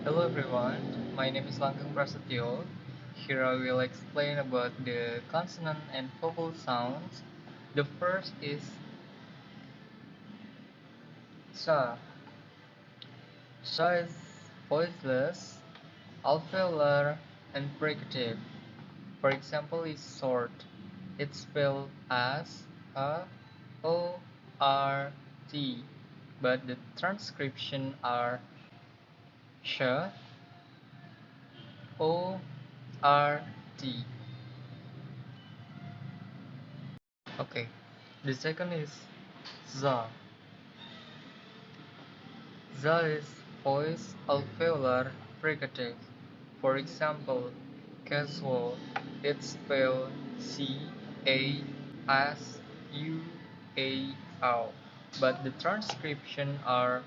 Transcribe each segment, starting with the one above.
Hello everyone, my name is Langgeng Prasetyo. Here I will explain about the consonant and vowel sounds. The first is sa. Sa is voiceless, alveolar, and fricative. For example, is short. It's spelled as A-O-R-T, but the transcription are sh, O-R-T. Okay, the second is za. Za is voice alveolar fricative. For example, casual, it's spelled C-A-S-U-A-L, but the transcription are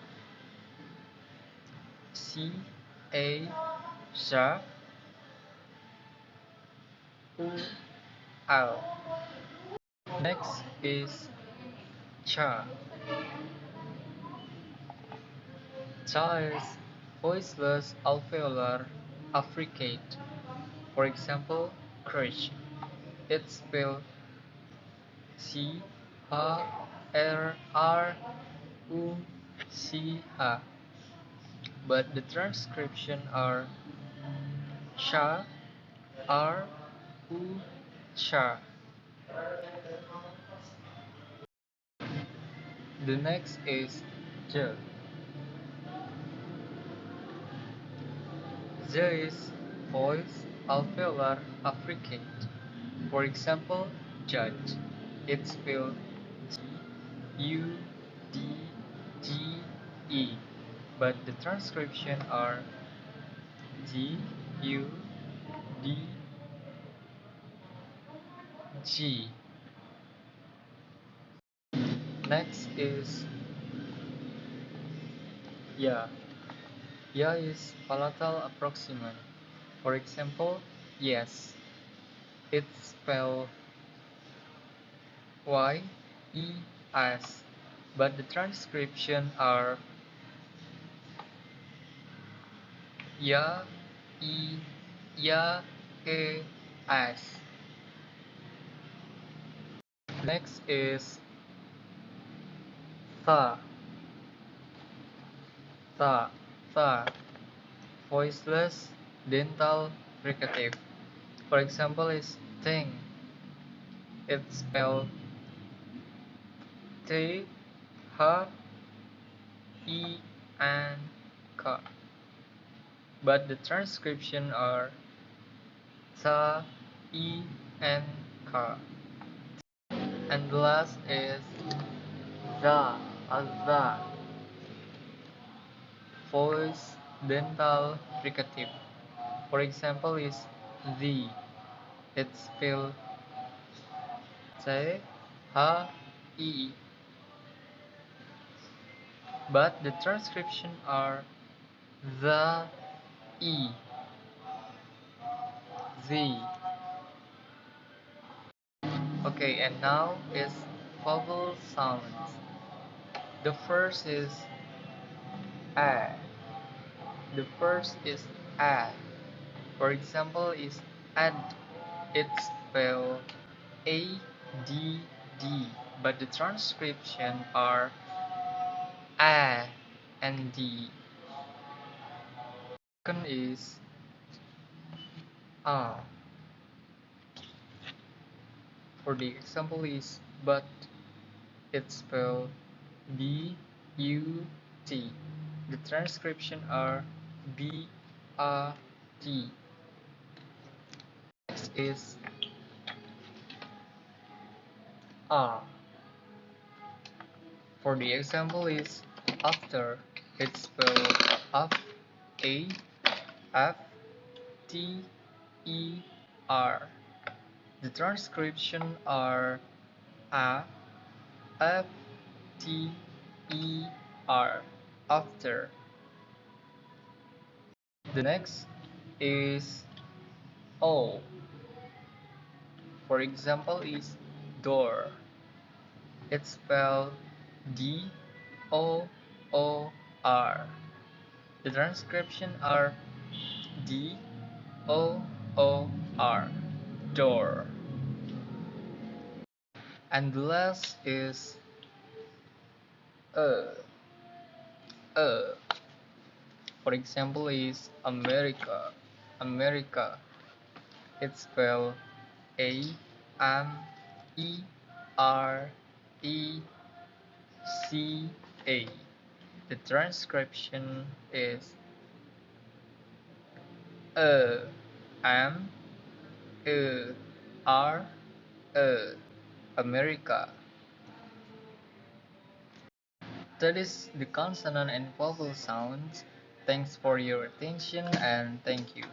C-A, sha, U-L. Next is cha. Cha is voiceless alveolar affricate. For example, crush. It's spelled C-H-R-R-U-C-H, but the transcription are sha, R-U, sha. The next is j. J is voice alveolar affricate. For example, judge. It's spelled G-U-D-G-E, but the transcription are G-U-D-G. Next is ya. Ya is palatal approximant. For example, yes. It's spelled Y-E-S, but the transcription are ya, E, ya, E, S. Next is tha. Tha, tha, voiceless dental fricative. For example, is thing. It's spelled T, H, E, N, K. But the transcription are tha, E, N, K. And the last is za, za, voice dental fricative. For example, is the. It's spelled T, H, E. But the transcription are the, E, the. Okay, and now is vowel sounds. The first is a. The first is a. For example, is add. It's spelled A-D-D, but the transcription are A and D. Second is A. For the example is but. It's spelled B-U-T. The transcription are B-A-T. Next is A. For the example is after. It's spelled F-A-F-T-E-R. The transcription are A-F-T-E-R, after. The next is O. For example is door. It's spelled D-O-O-R. The transcription are D O O R, door. And the last is uh uh. For example, is America. America. It's spelled America. The transcription is uh am are America. That is the consonant and vowel sounds. Thanks for your attention and thank you.